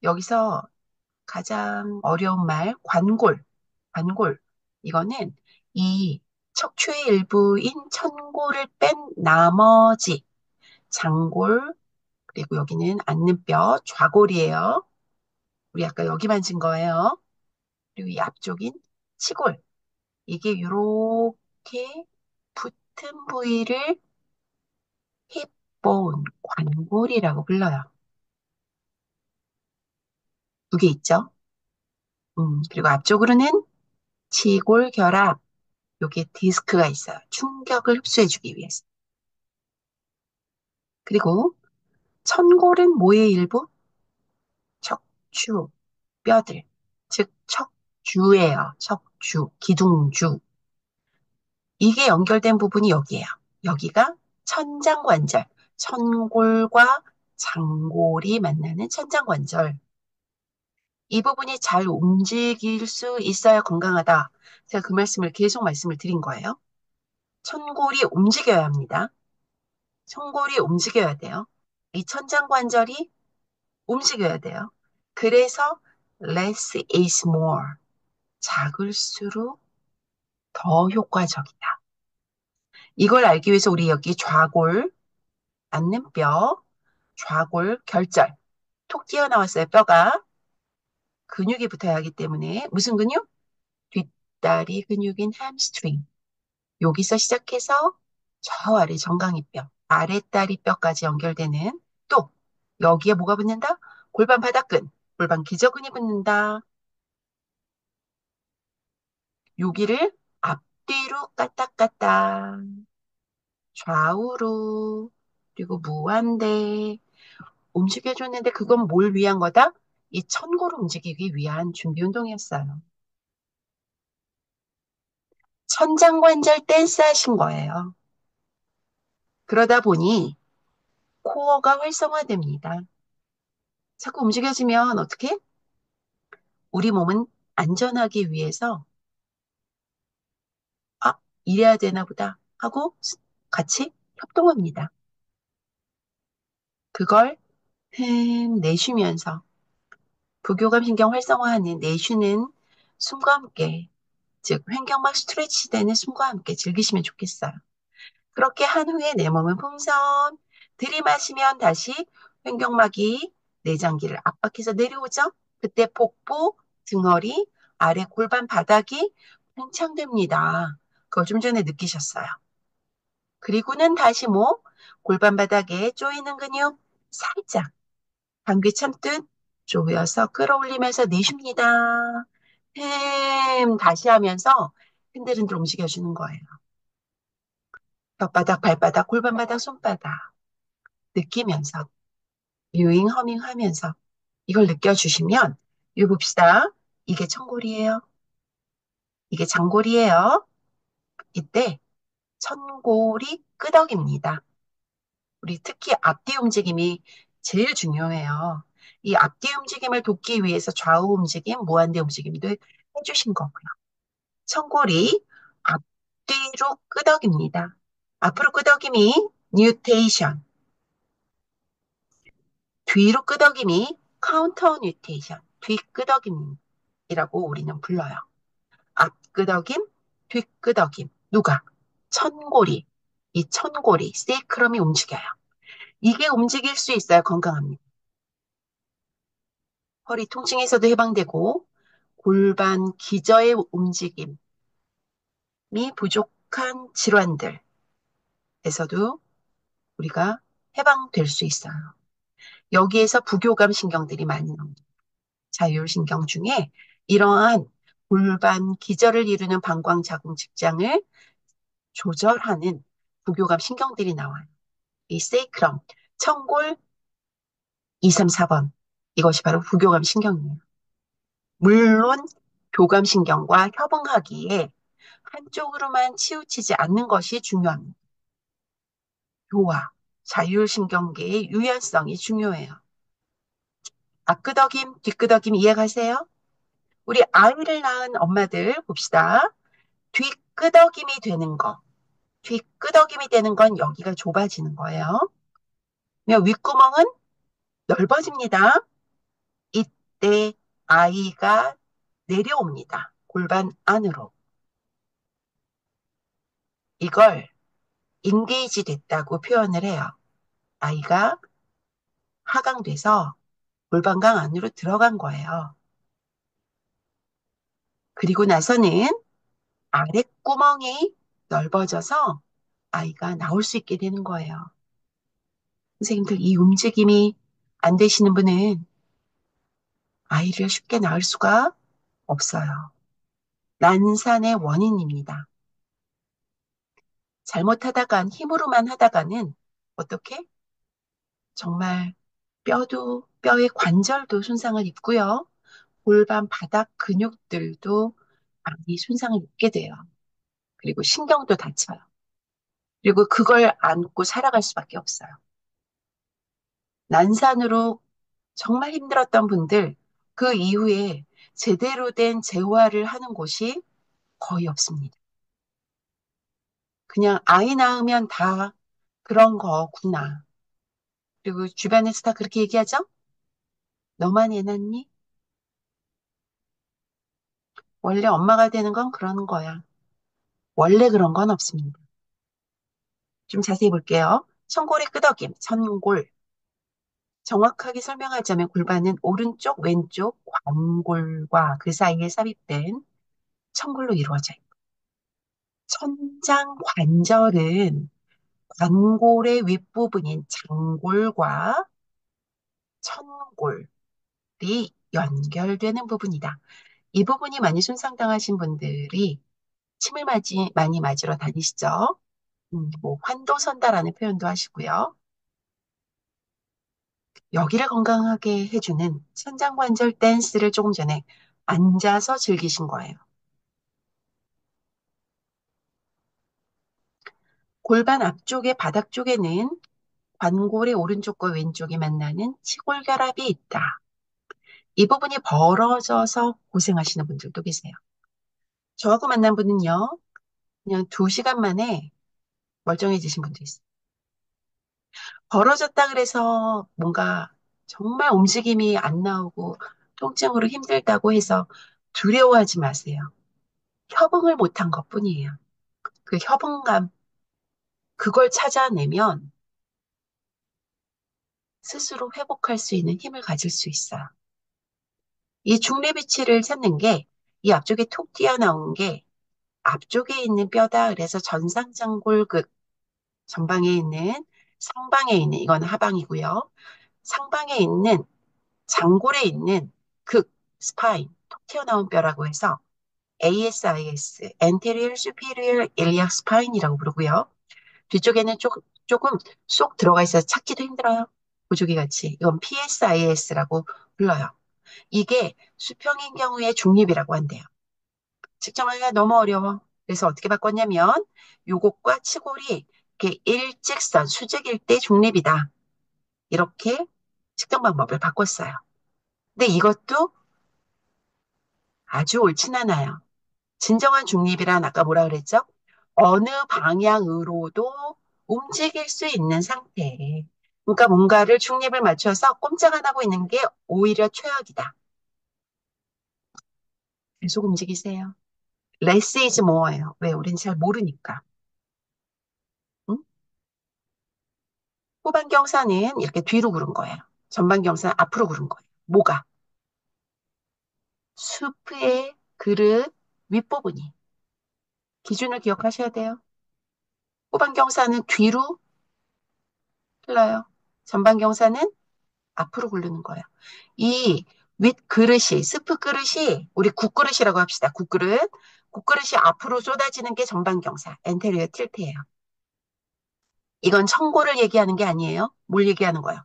여기서 가장 어려운 말, 관골. 관골. 이거는 이 척추의 일부인 천골을 뺀 나머지 장골, 그리고 여기는 앉는뼈, 좌골이에요. 우리 아까 여기 만진 거예요. 그리고 이 앞쪽인 치골. 이게 이렇게 붙은 부위를 힙본, 관골이라고 불러요. 두 개 있죠? 그리고 앞쪽으로는 치골 결합. 여기에 디스크가 있어요. 충격을 흡수해주기 위해서. 그리고 천골은 뭐의 일부? 척추, 뼈들. 즉, 척주예요. 척주, 기둥주. 이게 연결된 부분이 여기예요. 여기가 천장관절. 천골과 장골이 만나는 천장관절. 이 부분이 잘 움직일 수 있어야 건강하다. 제가 그 말씀을 계속 말씀을 드린 거예요. 천골이 움직여야 합니다. 천골이 움직여야 돼요. 이 천장관절이 움직여야 돼요. 그래서 less is more. 작을수록 더 효과적이다. 이걸 알기 위해서 우리 여기 좌골, 앉는 뼈, 좌골, 결절. 톡 튀어나왔어요, 뼈가. 근육이 붙어야 하기 때문에. 무슨 근육? 뒷다리 근육인 햄스트링. 여기서 시작해서 저 아래 정강이뼈, 아랫다리 뼈까지 연결되는 또 여기에 뭐가 붙는다? 골반 바닥근, 골반 기저근이 붙는다. 여기를 앞뒤로 까딱까딱, 좌우로, 그리고 무한대 움직여줬는데 그건 뭘 위한 거다? 이 천골을 움직이기 위한 준비 운동이었어요. 천장관절 댄스 하신 거예요. 그러다 보니 코어가 활성화됩니다. 자꾸 움직여지면 어떻게? 우리 몸은 안전하기 위해서 아, 이래야 되나 보다 하고 같이 협동합니다. 그걸 내쉬면서 부교감 신경 활성화하는 내쉬는 숨과 함께 즉 횡격막 스트레치 되는 숨과 함께 즐기시면 좋겠어요. 그렇게 한 후에 내 몸은 풍선 들이마시면 다시 횡격막이 내장기를 압박해서 내려오죠. 그때 복부, 등허리, 아래 골반 바닥이 팽창됩니다. 그거 좀 전에 느끼셨어요. 그리고는 다시 뭐 골반 바닥에 조이는 근육 살짝 방귀 참듯 조여서 끌어올리면서 내쉽니다. 다시 하면서 흔들흔들 움직여주는 거예요. 혓바닥, 발바닥, 골반바닥, 손바닥 느끼면서 뮤잉 허밍 하면서 이걸 느껴주시면 이거 봅시다. 이게 천골이에요. 이게 장골이에요. 이때 천골이 끄덕입니다. 우리 특히 앞뒤 움직임이 제일 중요해요. 이 앞뒤 움직임을 돕기 위해서 좌우 움직임, 무한대 움직임도 해주신 거고요. 천골이 앞뒤로 끄덕입니다. 앞으로 끄덕임이 뉴테이션, 뒤로 끄덕임이 카운터 뉴테이션, 뒷끄덕임이라고 우리는 불러요. 앞끄덕임, 뒷끄덕임. 누가? 천골이. 이 천골이, 세이크럼이 움직여요. 이게 움직일 수 있어야 건강합니다. 허리 통증에서도 해방되고 골반 기저의 움직임이 부족한 질환들에서도 우리가 해방될 수 있어요. 여기에서 부교감 신경들이 많이 나옵니다. 자율신경 중에 이러한 골반 기저를 이루는 방광 자궁 직장을 조절하는 부교감 신경들이 나와요. 이 세이크럼, 청골 2, 3, 4번. 이것이 바로 부교감 신경이에요. 물론 교감 신경과 협응하기에 한쪽으로만 치우치지 않는 것이 중요합니다. 교화, 자율신경계의 유연성이 중요해요. 앞끄덕임, 뒷끄덕임 이해가세요? 우리 아이를 낳은 엄마들 봅시다. 뒷끄덕임이 되는 거. 뒷끄덕임이 되는 건 여기가 좁아지는 거예요. 윗구멍은 넓어집니다. 이때 아이가 내려옵니다. 골반 안으로. 이걸 인게이지 됐다고 표현을 해요. 아이가 하강돼서 골반강 안으로 들어간 거예요. 그리고 나서는 아랫구멍이 넓어져서 아이가 나올 수 있게 되는 거예요. 선생님들, 이 움직임이 안 되시는 분은 아이를 쉽게 낳을 수가 없어요. 난산의 원인입니다. 잘못하다간, 힘으로만 하다가는 어떻게? 정말 뼈의 관절도 손상을 입고요. 골반 바닥 근육들도 많이 손상을 입게 돼요. 그리고 신경도 다쳐요. 그리고 그걸 안고 살아갈 수밖에 없어요. 난산으로 정말 힘들었던 분들, 그 이후에 제대로 된 재활을 하는 곳이 거의 없습니다. 그냥 아이 낳으면 다 그런 거구나. 그리고 주변에서 다 그렇게 얘기하죠? 너만 애 낳니? 원래 엄마가 되는 건 그런 거야. 원래 그런 건 없습니다. 좀 자세히 볼게요. 천골의 끄덕임, 천골. 정확하게 설명하자면 골반은 오른쪽, 왼쪽 관골과 그 사이에 삽입된 천골로 이루어져 있고, 천장 관절은 관골의 윗부분인 장골과 천골이 연결되는 부분이다. 이 부분이 많이 손상당하신 분들이 침을 많이 맞으러 다니시죠. 뭐 환도선다라는 표현도 하시고요. 여기를 건강하게 해주는 천장관절 댄스를 조금 전에 앉아서 즐기신 거예요. 골반 앞쪽의 바닥 쪽에는 관골의 오른쪽과 왼쪽이 만나는 치골결합이 있다. 이 부분이 벌어져서 고생하시는 분들도 계세요. 저하고 만난 분은요, 그냥 2시간 만에 멀쩡해지신 분도 있어요. 벌어졌다 그래서 뭔가 정말 움직임이 안 나오고 통증으로 힘들다고 해서 두려워하지 마세요. 협응을 못한 것뿐이에요. 그 협응감, 그걸 찾아내면 스스로 회복할 수 있는 힘을 가질 수 있어요. 이 중립 위치를 찾는 게, 이 앞쪽에 톡 튀어나온 게 앞쪽에 있는 뼈다. 그래서 전상장골극, 전방에 있는, 상방에 있는, 이건 하방이고요. 상방에 있는, 장골에 있는 극, 스파인, 톡 튀어나온 뼈라고 해서 ASIS, Anterior Superior Iliac Spine이라고 부르고요. 뒤쪽에는 조금 쏙 들어가 있어서 찾기도 힘들어요. 보조개 같이. 이건 PSIS라고 불러요. 이게 수평인 경우에 중립이라고 한대요. 측정하기가 너무 어려워. 그래서 어떻게 바꿨냐면 요것과 치골이 이렇게 일직선, 수직일 때 중립이다. 이렇게 측정 방법을 바꿨어요. 근데 이것도 아주 옳진 않아요. 진정한 중립이란 아까 뭐라 그랬죠? 어느 방향으로도 움직일 수 있는 상태. 그러니까 뭔가를 중립을 맞춰서 꼼짝 안 하고 있는 게 오히려 최악이다. 계속 움직이세요. less is more예요. 왜? 우린 잘 모르니까. 응? 후방 경사는 이렇게 뒤로 구른 거예요. 전방 경사는 앞으로 구른 거예요. 뭐가? 수프의 그릇 윗부분이. 기준을 기억하셔야 돼요. 후방 경사는 뒤로 흘러요. 전방 경사는 앞으로 굴르는 거예요. 이 윗 그릇이, 스프 그릇이, 우리 국그릇이라고 합시다. 국그릇. 국그릇이 앞으로 쏟아지는 게 전방 경사, 엔테리어 틸트예요. 이건 청골을 얘기하는 게 아니에요. 뭘 얘기하는 거예요?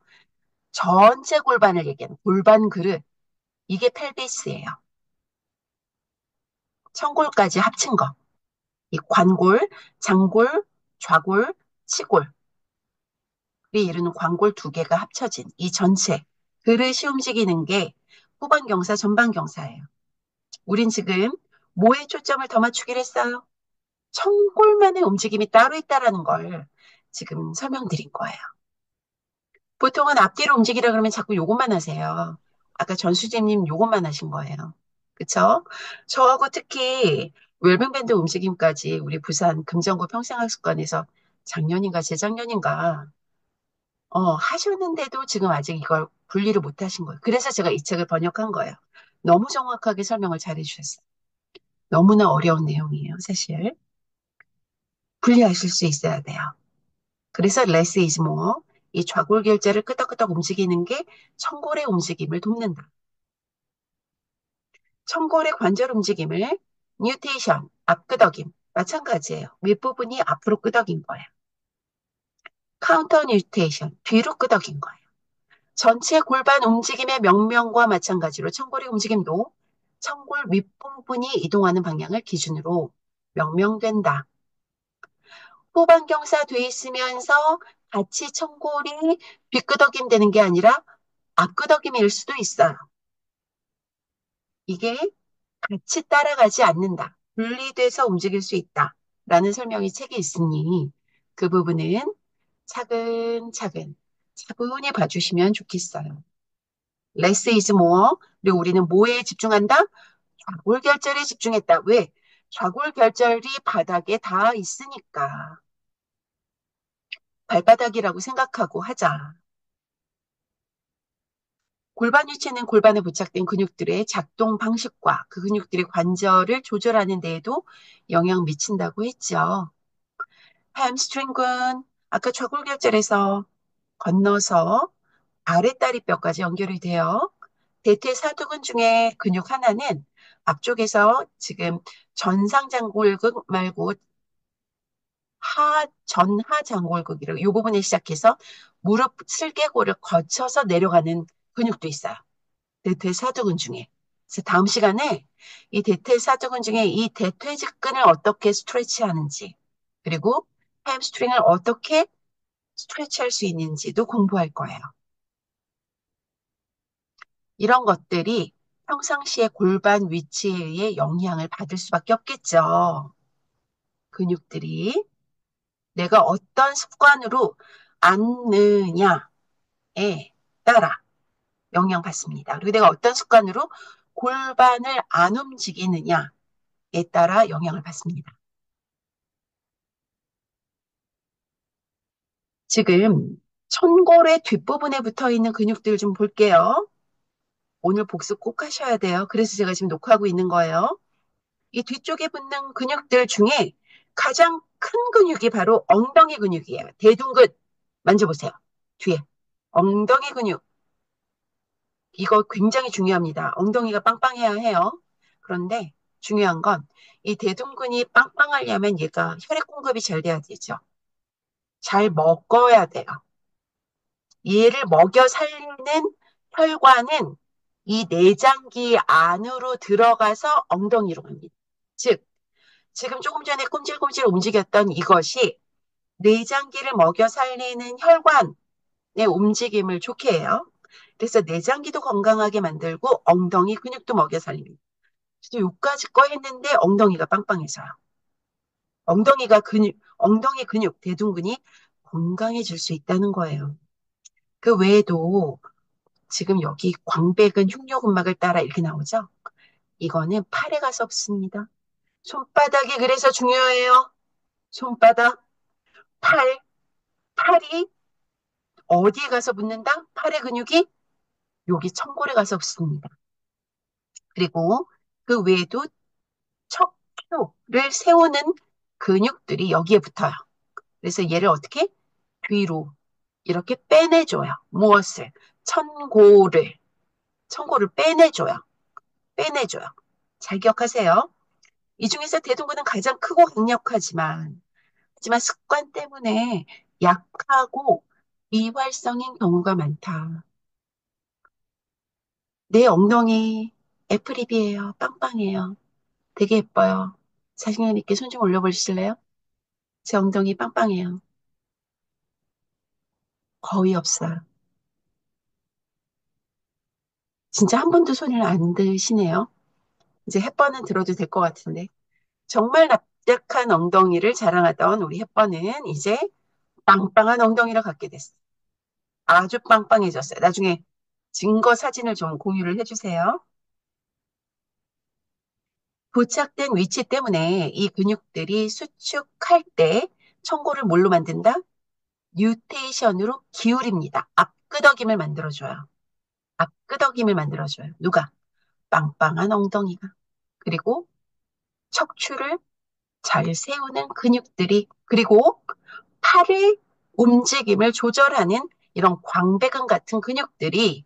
전체 골반을 얘기하는 골반 그릇. 이게 펠비스예요. 청골까지 합친 거. 이 관골, 장골, 좌골, 치골이 이루는 관골 2개가 합쳐진 이 전체 그릇이 움직이는 게 후방 경사, 전방 경사예요. 우린 지금 뭐에 초점을 더 맞추기로 했어요? 청골만의 움직임이 따로 있다라는 걸 지금 설명드린 거예요. 보통은 앞뒤로 움직이라 그러면 자꾸 요것만 하세요. 아까 전수진님 요것만 하신 거예요. 그쵸? 저하고 특히 웰빙밴드 움직임까지 우리 부산 금정구 평생학습관에서 작년인가 재작년인가 하셨는데도 지금 아직 이걸 분리를 못 하신 거예요. 그래서 제가 이 책을 번역한 거예요. 너무 정확하게 설명을 잘 해주셨어요. 너무나 어려운 내용이에요, 사실. 분리하실 수 있어야 돼요. 그래서 less is more. 이 좌골결제를 끄덕끄덕 움직이는 게 청골의 움직임을 돕는다. 청골의 관절 움직임을 뉴테이션, 앞끄덕임. 마찬가지예요. 윗부분이 앞으로 끄덕인 거예요. 카운터 뉴테이션, 뒤로 끄덕인 거예요. 전체 골반 움직임의 명명과 마찬가지로 청골의 움직임도 청골 윗부분이 이동하는 방향을 기준으로 명명된다. 후반경사 돼 있으면서 같이 청골이 뒷끄덕임 되는 게 아니라 앞끄덕임일 수도 있어요. 이게 같이 따라가지 않는다. 분리돼서 움직일 수 있다. 라는 설명이 책에 있으니 그 부분은 차근차근 차분히 봐주시면 좋겠어요. less is more. 그리고 우리는 뭐에 집중한다? 좌골결절에 집중했다. 왜? 좌골결절이 바닥에 닿아 있으니까. 발바닥이라고 생각하고 하자. 골반 위치는 골반에 부착된 근육들의 작동 방식과 그 근육들의 관절을 조절하는 데에도 영향 미친다고 했죠. 햄스트링은 아까 좌골결절에서 건너서 아랫다리뼈까지 연결이 돼요. 대퇴사두근 중에 근육 하나는 앞쪽에서 지금 전상장골극 말고 전하장골극이라고 이 부분에 시작해서 무릎 슬개골을 거쳐서 내려가는 근육도 있어요. 대퇴사두근 중에. 그래서 다음 시간에 이 대퇴사두근 중에 이 대퇴직근을 어떻게 스트레치하는지 그리고 햄스트링을 어떻게 스트레치할 수 있는지도 공부할 거예요. 이런 것들이 평상시의 골반 위치에 의해 영향을 받을 수밖에 없겠죠. 근육들이 내가 어떤 습관으로 앉느냐에 따라 영향받습니다. 그리고 내가 어떤 습관으로 골반을 안 움직이느냐에 따라 영향을 받습니다. 지금 천골의 뒷부분에 붙어 있는 근육들 좀 볼게요. 오늘 복습 꼭 하셔야 돼요. 그래서 제가 지금 녹화하고 있는 거예요. 이 뒤쪽에 붙는 근육들 중에 가장 큰 근육이 바로 엉덩이 근육이에요. 대둔근 만져보세요. 뒤에 엉덩이 근육 이거 굉장히 중요합니다. 엉덩이가 빵빵해야 해요. 그런데 중요한 건 이 대둔근이 빵빵하려면 얘가 혈액 공급이 잘 돼야 되죠. 잘 먹어야 돼요. 얘를 먹여 살리는 혈관은 이 내장기 안으로 들어가서 엉덩이로 갑니다. 즉 지금 조금 전에 꼼질꼼질 움직였던 이것이 내장기를 먹여 살리는 혈관의 움직임을 좋게 해요. 그래서 내장기도 건강하게 만들고 엉덩이 근육도 먹여 살립니다. 그래서 요까지 거 했는데 엉덩이가 빵빵해져요. 엉덩이 근육, 대둔근이 건강해질 수 있다는 거예요. 그 외에도 지금 여기 광배근, 흉뇨근막을 따라 이렇게 나오죠? 이거는 팔에 가서 없습니다. 손바닥이 그래서 중요해요. 손바닥, 팔, 팔이 어디에 가서 붙는다? 팔의 근육이 여기 청골에 가서 붙습니다. 그리고 그 외에도 척추를 세우는 근육들이 여기에 붙어요. 그래서 얘를 어떻게? 뒤로 이렇게 빼내줘요. 무엇을? 천골을. 천골을 빼내줘요. 빼내줘요. 잘 기억하세요. 이 중에서 대둔근은 가장 크고 강력하지만, 하지만 습관 때문에 약하고 미활성인 경우가 많다. 내 엉덩이 애플입이에요. 빵빵해요. 되게 예뻐요. 자신감 있게 손 좀 올려보실래요? 제 엉덩이 빵빵해요. 거의 없어요. 진짜 한 번도 손을 안 드시네요. 이제 햇번은 들어도 될 것 같은데. 정말 납작한 엉덩이를 자랑하던 우리 햇번은 이제 빵빵한 엉덩이를 갖게 됐어요. 아주 빵빵해졌어요. 나중에 증거 사진을 좀 공유를 해주세요. 부착된 위치 때문에 이 근육들이 수축할 때 청골을 뭘로 만든다? 뉴테이션으로 기울입니다. 앞끄덕임을 만들어줘요. 앞끄덕임을 만들어줘요. 누가? 빵빵한 엉덩이가. 그리고 척추를 잘 세우는 근육들이, 그리고 팔의 움직임을 조절하는 이런 광배근 같은 근육들이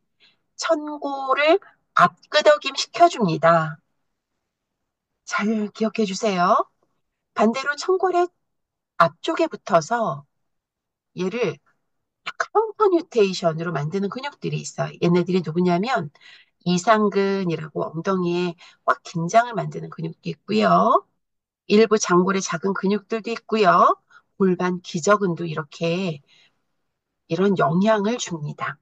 천골을 앞끄덕임 시켜줍니다. 잘 기억해 주세요. 반대로 천골의 앞쪽에 붙어서 얘를 카운터 뉴테이션으로 만드는 근육들이 있어요. 얘네들이 누구냐면 이상근이라고 엉덩이에 꽉 긴장을 만드는 근육도 있고요. 일부 장골의 작은 근육들도 있고요. 골반 기저근도 이렇게 이런 영향을 줍니다.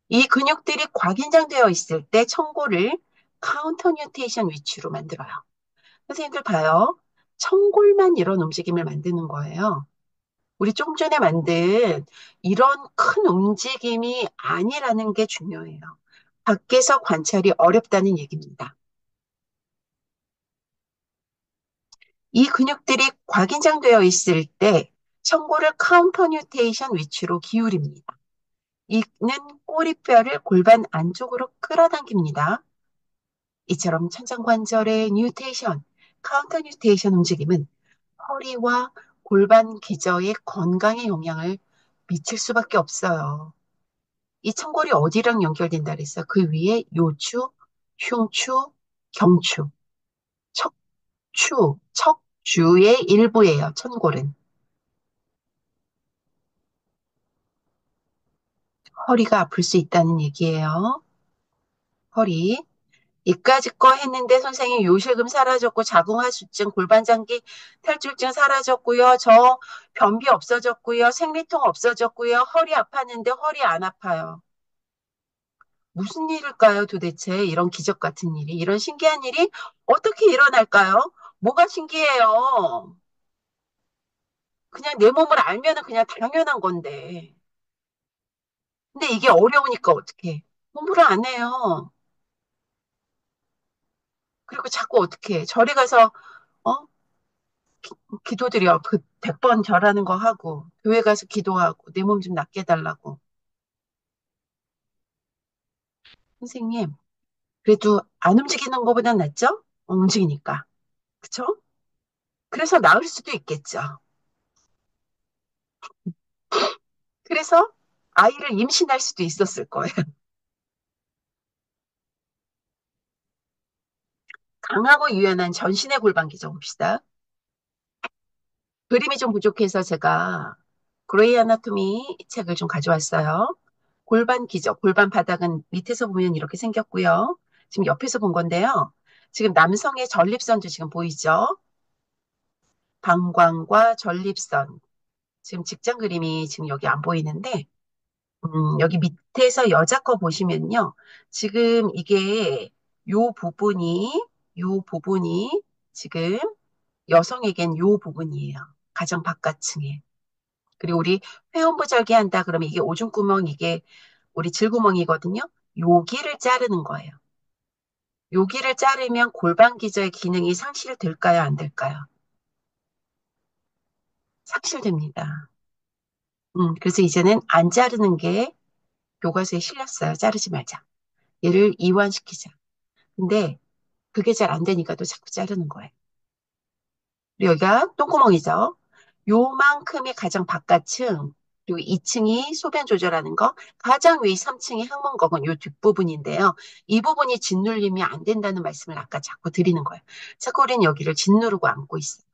이 근육들이 과긴장되어 있을 때 청골을 카운터 뉴테이션 위치로 만들어요. 선생님들 봐요. 청골만 이런 움직임을 만드는 거예요. 우리 좀 전에 만든 이런 큰 움직임이 아니라는 게 중요해요. 밖에서 관찰이 어렵다는 얘기입니다. 이 근육들이 과긴장되어 있을 때 청골을 카운터 뉴테이션 위치로 기울입니다. 이는 꼬리뼈를 골반 안쪽으로 끌어당깁니다. 이처럼 천장관절의 뉴테이션, 카운터 뉴테이션 움직임은 허리와 골반 기저의 건강에 영향을 미칠 수밖에 없어요. 이 청골이 어디랑 연결된다 그랬어? 그 위에 요추, 흉추, 경추, 척추의 일부예요. 천골은. 허리가 아플 수 있다는 얘기예요. 허리. 이까짓 거 했는데 선생님 요실금 사라졌고 자궁하수증, 골반장기 탈출증 사라졌고요. 저 변비 없어졌고요. 생리통 없어졌고요. 허리 아팠는데 허리 안 아파요. 무슨 일일까요, 도대체? 이런 기적 같은 일이, 이런 신기한 일이 어떻게 일어날까요? 뭐가 신기해요? 그냥 내 몸을 알면은 그냥 당연한 건데. 근데 이게 어려우니까 어떡해. 공부를 안 해요. 그리고 자꾸 어떻게 해. 절에 가서, 어? 기도드려. 그 100번 절하는 거 하고, 교회 가서 기도하고, 내 몸 좀 낫게 해달라고. 선생님, 그래도 안 움직이는 것보단 낫죠? 움직이니까. 그쵸? 그래서 나을 수도 있겠죠. 그래서 아이를 임신할 수도 있었을 거예요. 강하고 유연한 전신의 골반 기저 봅시다. 그림이 좀 부족해서 제가 그레이 아나토미 책을 좀 가져왔어요. 골반 기저, 골반 바닥은 밑에서 보면 이렇게 생겼고요. 지금 옆에서 본 건데요. 지금 남성의 전립선도 지금 보이죠? 방광과 전립선. 지금 직장 그림이 지금 여기 안 보이는데, 여기 밑에서 여자 거 보시면요. 지금 이게 요 부분이, 요 부분이 지금 여성에겐 요 부분이에요. 가장 바깥층에. 그리고 우리 회원부절개 한다 그러면 이게 오줌구멍, 이게 우리 질구멍이거든요. 여기를 자르는 거예요. 여기를 자르면 골반 기저의 기능이 상실될까요? 안 될까요? 상실됩니다. 그래서 이제는 안 자르는 게 교과서에 실렸어요. 자르지 말자. 얘를 이완시키자. 근데 그게 잘 안 되니까 또 자꾸 자르는 거예요. 그리고 여기가 똥구멍이죠. 요만큼이 가장 바깥층, 그리고 2층이 소변 조절하는 거, 가장 위 3층이 항문거건 요 뒷부분인데요. 이 부분이 짓눌림이 안 된다는 말씀을 아까 자꾸 드리는 거예요. 자꾸 우리는 여기를 짓누르고 앉고 있어요.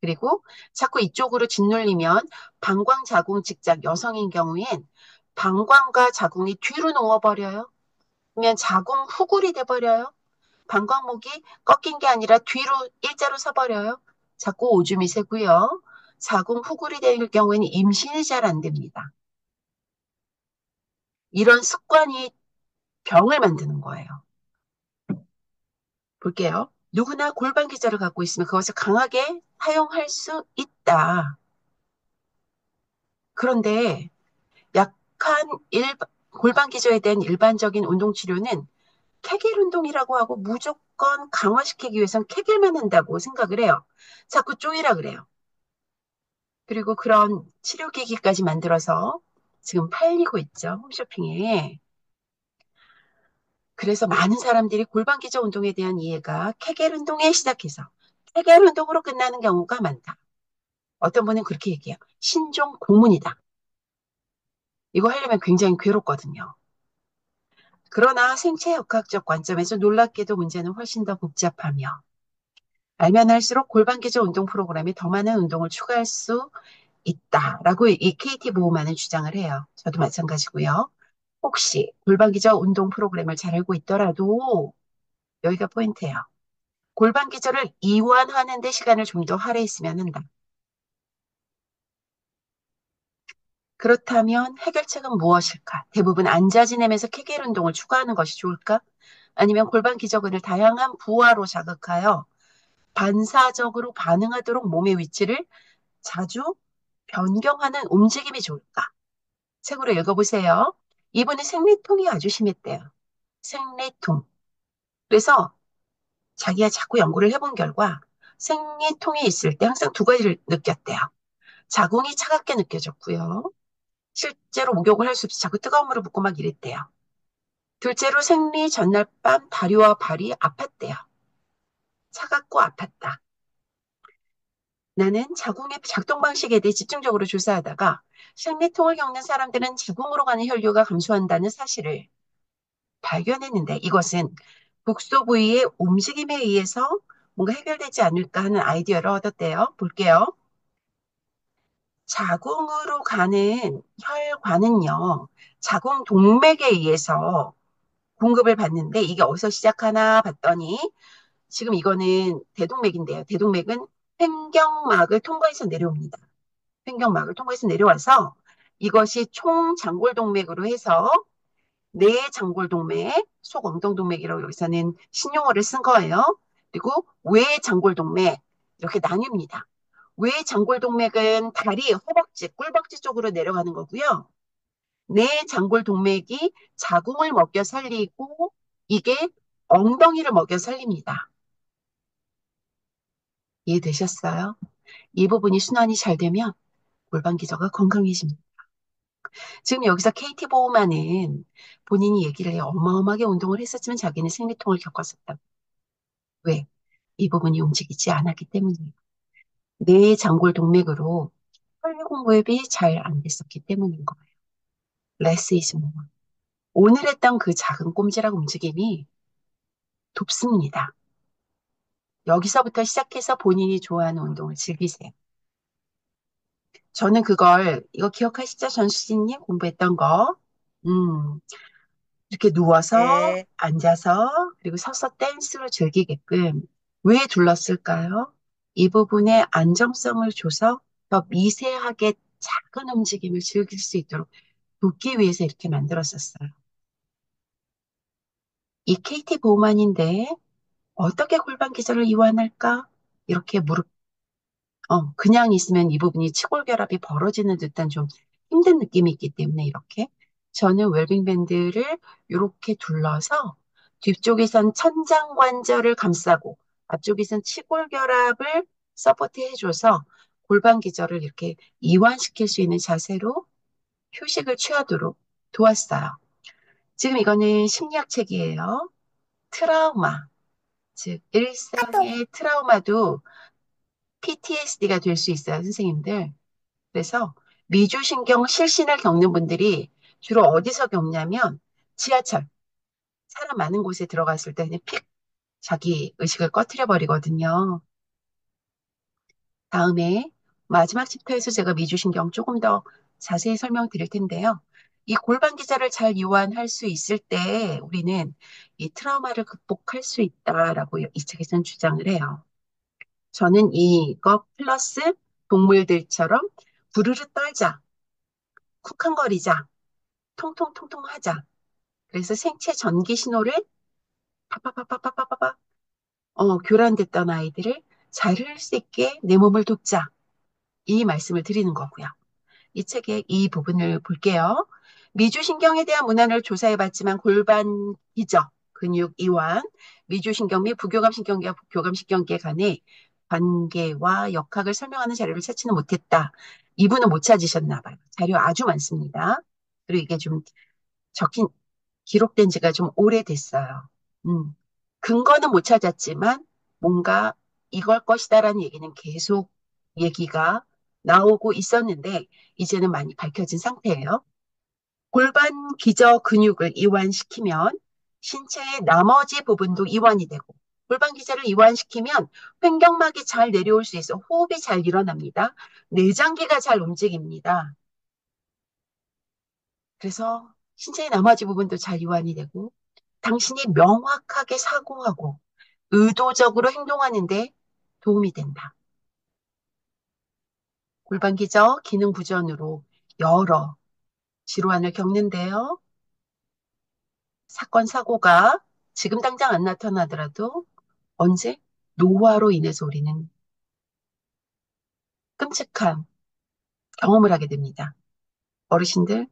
그리고 자꾸 이쪽으로 짓눌리면 방광 자궁 직작 여성인 경우엔 방광과 자궁이 뒤로 누워버려요. 그러면 자궁 후굴이 돼버려요. 방광목이 꺾인 게 아니라 뒤로 일자로 서버려요. 자꾸 오줌이 새고요. 자궁 후굴이 될 경우에는 임신이 잘 안 됩니다. 이런 습관이 병을 만드는 거예요. 볼게요. 누구나 골반 기저를 갖고 있으면 그것을 강하게 사용할 수 있다. 그런데 약 익숙한 골반 기저에 대한 일반적인 운동 치료는 케겔 운동이라고 하고 무조건 강화시키기 위해선 케겔만 한다고 생각을 해요. 자꾸 쪼이라 그래요. 그리고 그런 치료기기까지 만들어서 지금 팔리고 있죠. 홈쇼핑에. 그래서 많은 사람들이 골반 기저 운동에 대한 이해가 케겔 운동에 시작해서 케겔 운동으로 끝나는 경우가 많다. 어떤 분은 그렇게 얘기해요. 신종 고문이다. 이거 하려면 굉장히 괴롭거든요. 그러나 생체역학적 관점에서 놀랍게도 문제는 훨씬 더 복잡하며 알면 할수록 골반 기저 운동 프로그램에 더 많은 운동을 추가할 수 있다라고 이 KT 보호만은 주장을 해요. 저도 마찬가지고요. 혹시 골반 기저 운동 프로그램을 잘 알고 있더라도 여기가 포인트예요. 골반 기저를 이완하는 데 시간을 좀 더 할애했으면 한다. 그렇다면 해결책은 무엇일까? 대부분 앉아 지내면서 케겔 운동을 추가하는 것이 좋을까? 아니면 골반 기저근을 다양한 부하로 자극하여 반사적으로 반응하도록 몸의 위치를 자주 변경하는 움직임이 좋을까? 책으로 읽어보세요. 이분은 생리통이 아주 심했대요. 생리통. 그래서 자기가 자꾸 연구를 해본 결과 생리통이 있을 때 항상 두 가지를 느꼈대요. 자궁이 차갑게 느껴졌고요. 실제로 목욕을 할 수 없이 자꾸 뜨거운 물을 붓고 막 이랬대요. 둘째로 생리 전날 밤 다리와 발이 아팠대요. 차갑고 아팠다. 나는 자궁의 작동 방식에 대해 집중적으로 조사하다가 생리통을 겪는 사람들은 자궁으로 가는 혈류가 감소한다는 사실을 발견했는데 이것은 국소 부위의 움직임에 의해서 뭔가 해결되지 않을까 하는 아이디어를 얻었대요. 볼게요. 자궁으로 가는 혈관은요, 자궁 동맥에 의해서 공급을 받는데 이게 어디서 시작하나 봤더니 지금 이거는 대동맥인데요. 대동맥은 횡격막을 통과해서 내려옵니다. 횡격막을 통과해서 내려와서 이것이 총장골동맥으로 해서 내장골동맥, 속엉덩동맥이라고 여기서는 신용어를 쓴 거예요. 그리고 외장골동맥 이렇게 나뉩니다. 외장골동맥은 다리, 허벅지, 꿀벅지 쪽으로 내려가는 거고요. 내장골동맥이 자궁을 먹여 살리고 이게 엉덩이를 먹여 살립니다. 이해되셨어요? 이 부분이 순환이 잘 되면 골반 기저가 건강해집니다. 지금 여기서 KT 보호만은 본인이 얘기를 해요. 어마어마하게 운동을 했었지만 자기는 생리통을 겪었었다. 왜? 이 부분이 움직이지 않았기 때문이에요. 뇌 장골 동맥으로 혈류 공급이 잘 안 됐었기 때문인 거예요. Less is more. 오늘 했던 그 작은 꼼지락 움직임이 돕습니다. 여기서부터 시작해서 본인이 좋아하는 운동을 즐기세요. 저는 그걸, 이거 기억하시죠? 전수진님 공부했던 거. 음, 이렇게 누워서, 네. 앉아서, 그리고 서서 댄스로 즐기게끔 왜 둘렀을까요? 이 부분에 안정성을 줘서 더 미세하게 작은 움직임을 즐길 수 있도록 돕기 위해서 이렇게 만들었었어요. 이 KT 보만인데 어떻게 골반 기절을 이완할까? 이렇게 그냥 있으면 이 부분이 치골결합이 벌어지는 듯한 좀 힘든 느낌이 있기 때문에 이렇게 저는 웰빙 밴드를 이렇게 둘러서 뒤쪽에선 천장관절을 감싸고 앞쪽에선 치골결합을 서포트 해줘서 골반 기절을 이렇게 이완시킬 수 있는 자세로 휴식을 취하도록 도왔어요. 지금 이거는 심리학 책이에요. 트라우마, 즉 일상의 트라우마도 PTSD가 될 수 있어요, 선생님들. 그래서 미주신경 실신을 겪는 분들이 주로 어디서 겪냐면 지하철, 사람 많은 곳에 들어갔을 때 그냥 픽 자기 의식을 꺼트려 버리거든요. 다음에 마지막 챕터에서 제가 미주신경 조금 더 자세히 설명드릴 텐데요. 이 골반 기자를 잘 이완할 수 있을 때 우리는 이 트라우마를 극복할 수 있다라고 이 책에서는 주장을 해요. 저는 이거 플러스 동물들처럼 부르르 떨자, 쿵쾅거리자, 통통통통 하자. 그래서 생체 전기 신호를 파파파파파파파 교란됐던 아이들을 잘 흐를 수 있게 내 몸을 돕자. 이 말씀을 드리는 거고요. 이 책의 이 부분을 볼게요. 미주신경에 대한 문헌을 조사해봤지만 골반 기저, 근육 이완, 미주신경 및 부교감신경계와 교감신경계 간의 관계와 역학을 설명하는 자료를 찾지는 못했다. 이분은 못 찾으셨나 봐요. 자료 아주 많습니다. 그리고 이게 좀 적힌, 기록된 지가 좀 오래됐어요. 음. 근거는 못 찾았지만 뭔가 이걸 것이다라는 얘기는 계속 얘기가 나오고 있었는데 이제는 많이 밝혀진 상태예요. 골반 기저 근육을 이완시키면 신체의 나머지 부분도 이완이 되고 골반 기저를 이완시키면 횡격막이 잘 내려올 수 있어 호흡이 잘 일어납니다. 내장기가 잘 움직입니다. 그래서 신체의 나머지 부분도 잘 이완이 되고 당신이 명확하게 사고하고 의도적으로 행동하는데 도움이 된다. 골반 기저 기능 부전으로 여러 질환을 겪는데요. 사건, 사고가 지금 당장 안 나타나더라도 언제? 노화로 인해서 우리는 끔찍한 경험을 하게 됩니다. 어르신들,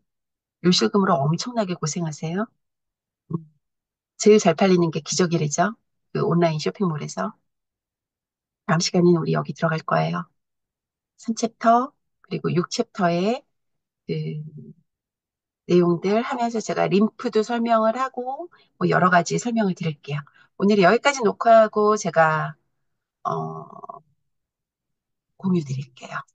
요실금으로 엄청나게 고생하세요. 음, 제일 잘 팔리는 게 기저귀래죠. 그 온라인 쇼핑몰에서. 다음 시간에는 우리 여기 들어갈 거예요. 3챕터, 그리고 6챕터의 그 내용들 하면서 제가 림프도 설명을 하고 뭐 여러 가지 설명을 드릴게요. 오늘 여기까지 녹화하고 제가 어, 공유 드릴게요.